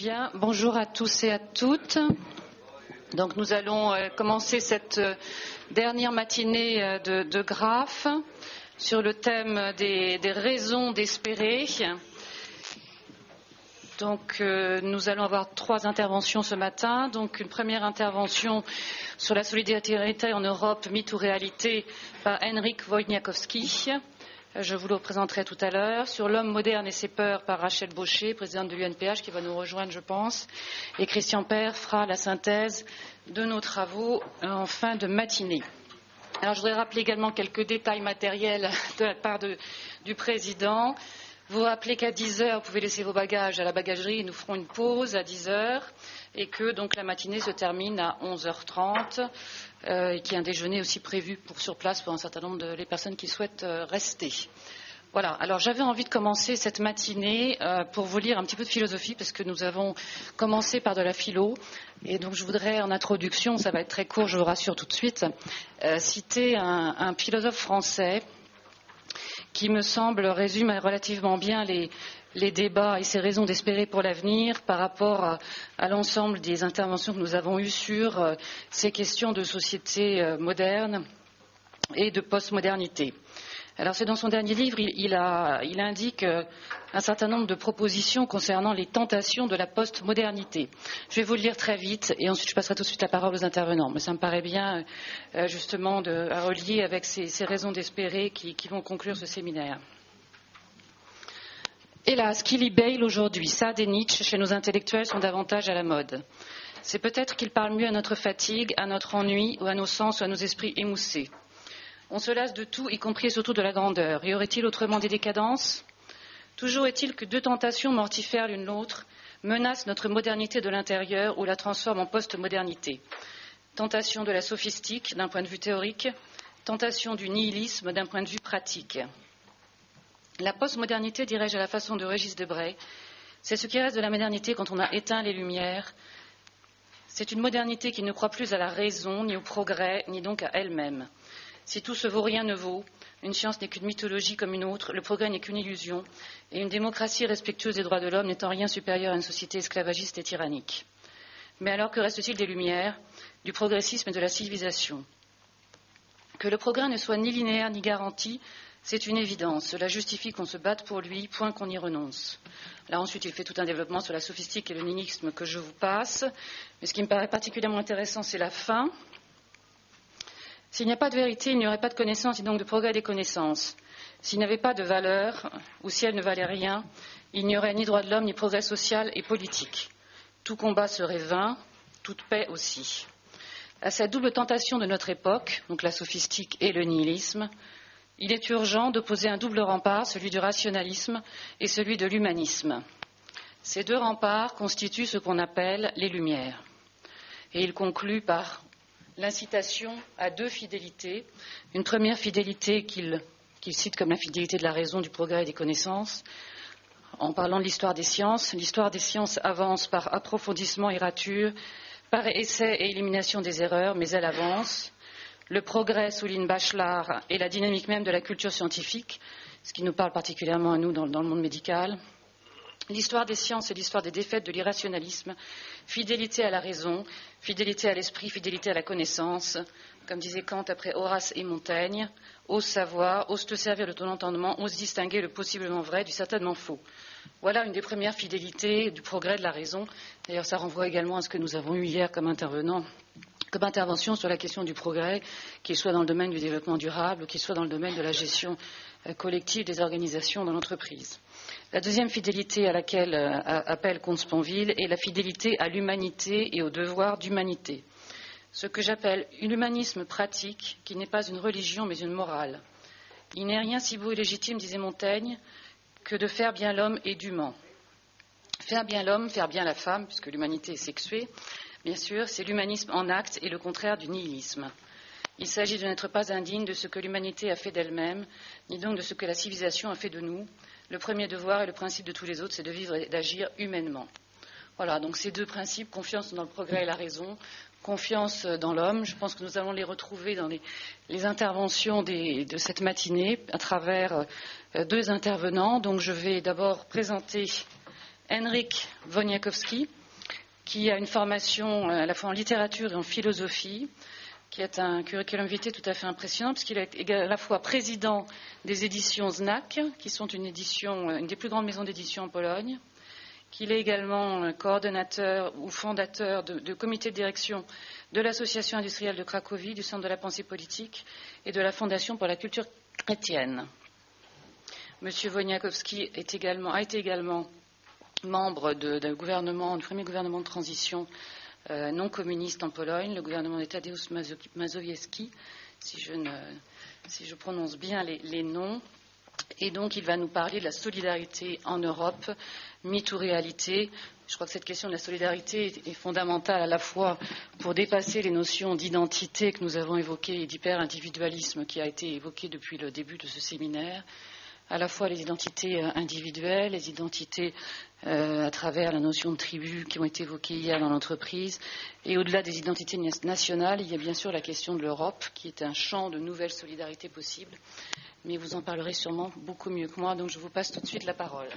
Bien, bonjour à tous et à toutes. Donc nous allons commencer cette dernière matinée de Graphe sur le thème des raisons d'espérer. Donc nous allons avoir 3 interventions ce matin. Donc une première intervention sur la solidarité en Europe, mythe ou réalité, par Henryk Wojciechowski. Je vous le présenterai tout à l'heure. Sur l'homme moderne et ses peurs par Rachel Baucher, présidente de l'UNPH, qui va nous rejoindre, je pense. Et Christian Père fera la synthèse de nos travaux en fin de matinée. Alors, je voudrais rappeler également quelques détails matériels de la part du président. Vous rappelez qu'à 10h, vous pouvez laisser vos bagages à la bagagerie. Nous ferons une pause à 10h et que donc la matinée se termine à 11h30 et qu'il y a un déjeuner aussi prévu sur place pour un certain nombre de personnes qui souhaitent rester. Voilà. Alors j'avais envie de commencer cette matinée pour vous lire un petit peu de philosophie parce que nous avons commencé par de la philo et donc je voudrais en introduction, ça va être très court, je vous rassure tout de suite, citer un philosophe français qui me semble résume relativement bien les débats et ses raisons d'espérer pour l'avenir par rapport à l'ensemble des interventions que nous avons eues sur ces questions de société moderne et de postmodernité. Alors c'est dans son dernier livre, il indique un certain nombre de propositions concernant les tentations de la postmodernité. Je vais vous le lire très vite et ensuite je passerai tout de suite la parole aux intervenants. Mais ça me paraît bien justement à relier avec ces raisons d'espérer qui vont conclure ce séminaire. Hélas, qui lit Bale aujourd'hui, Sade et Nietzsche chez nos intellectuels sont davantage à la mode. C'est peut-être qu'ils parlent mieux à notre fatigue, à notre ennui ou à nos sens ou à nos esprits émoussés. On se lasse de tout, y compris et surtout de la grandeur. Y aurait-il autrement des décadences ? Toujours est-il que 2 tentations mortifères l'une l'autre menacent notre modernité de l'intérieur ou la transforment en post-modernité. Tentation de la sophistique d'un point de vue théorique, tentation du nihilisme d'un point de vue pratique. La post-modernité, dirais-je à la façon de Régis Debray, c'est ce qui reste de la modernité quand on a éteint les lumières. C'est une modernité qui ne croit plus à la raison, ni au progrès, ni donc à elle-même. Si tout se vaut, rien ne vaut. Une science n'est qu'une mythologie comme une autre, le progrès n'est qu'une illusion, et une démocratie respectueuse des droits de l'homme n'étant rien supérieure à une société esclavagiste et tyrannique. Mais alors, que reste-t-il des Lumières, du progressisme et de la civilisation ? Que le progrès ne soit ni linéaire ni garanti, c'est une évidence. Cela justifie qu'on se batte pour lui, point qu'on y renonce. Là, ensuite, il fait tout un développement sur la sophistique et le nihilisme que je vous passe. Mais ce qui me paraît particulièrement intéressant, c'est la fin. S'il n'y a pas de vérité, il n'y aurait pas de connaissance et donc de progrès des connaissances. S'il n'y avait pas de valeur, ou si elle ne valait rien, il n'y aurait ni droit de l'homme, ni progrès social et politique. Tout combat serait vain, toute paix aussi. À cette double tentation de notre époque, donc la sophistique et le nihilisme, il est urgent d'opposer un double rempart, celui du rationalisme et celui de l'humanisme. Ces 2 remparts constituent ce qu'on appelle les Lumières. Et il conclut par l'incitation à 2 fidélités. Une première fidélité qu'il cite comme la fidélité de la raison, du progrès et des connaissances, en parlant de l'histoire des sciences. L'histoire des sciences avance par approfondissement et rature, par essai et élimination des erreurs, mais elle avance. Le progrès, souligne Bachelard, est la dynamique même de la culture scientifique, ce qui nous parle particulièrement à nous dans le monde médical. L'histoire des sciences est l'histoire des défaites de l'irrationalisme, fidélité à la raison, fidélité à l'esprit, fidélité à la connaissance. Comme disait Kant après Horace et Montaigne, ose savoir, ose te servir de ton entendement, ose distinguer le possiblement vrai du certainement faux. Voilà une des premières fidélités du progrès de la raison. D'ailleurs, ça renvoie également à ce que nous avons eu hier comme intervention sur la question du progrès, qu'il soit dans le domaine du développement durable ou qu'il soit dans le domaine de la gestion collective des organisations dans l'entreprise. La deuxième fidélité à laquelle appelle Comte Sponville est la fidélité à l'humanité et au devoir d'humanité. Ce que j'appelle l'humanisme pratique, qui n'est pas une religion mais une morale. Il n'est rien si beau et légitime, disait Montaigne, que de faire bien l'homme et dûment. Faire bien l'homme, faire bien la femme, puisque l'humanité est sexuée, bien sûr, c'est l'humanisme en acte et le contraire du nihilisme. Il s'agit de n'être pas indigne de ce que l'humanité a fait d'elle-même, ni donc de ce que la civilisation a fait de nous. Le premier devoir et le principe de tous les autres, c'est de vivre et d'agir humainement. Voilà, donc ces 2 principes, confiance dans le progrès et la raison, confiance dans l'homme. Je pense que nous allons les retrouver dans les interventions de cette matinée à travers 2 intervenants. Donc je vais d'abord présenter Henryk Wojciechowski, qui a une formation à la fois en littérature et en philosophie, qui est un curriculum vitae tout à fait impressionnant, puisqu'il est à la fois président des éditions Znak, qui sont une des plus grandes maisons d'édition en Pologne, qu'il est également coordonnateur ou fondateur de comité de direction de l'Association industrielle de Cracovie, du Centre de la pensée politique et de la Fondation pour la culture chrétienne. Monsieur Wojciechowski a été également membre du premier gouvernement de transition non communiste en Pologne, le gouvernement de Tadeusz Mazowiecki, si je prononce bien les noms. Et donc, il va nous parler de la solidarité en Europe, mythe ou réalité. Je crois que cette question de la solidarité est fondamentale à la fois pour dépasser les notions d'identité que nous avons évoquées et d'hyper-individualisme qui a été évoqué depuis le début de ce séminaire, à la fois les identités individuelles, les identités à travers la notion de tribu qui ont été évoquées hier dans l'entreprise, et au-delà des identités nationales, il y a bien sûr la question de l'Europe, qui est un champ de nouvelles solidarités possibles. Mais vous en parlerez sûrement beaucoup mieux que moi, donc je vous passe tout de suite la parole.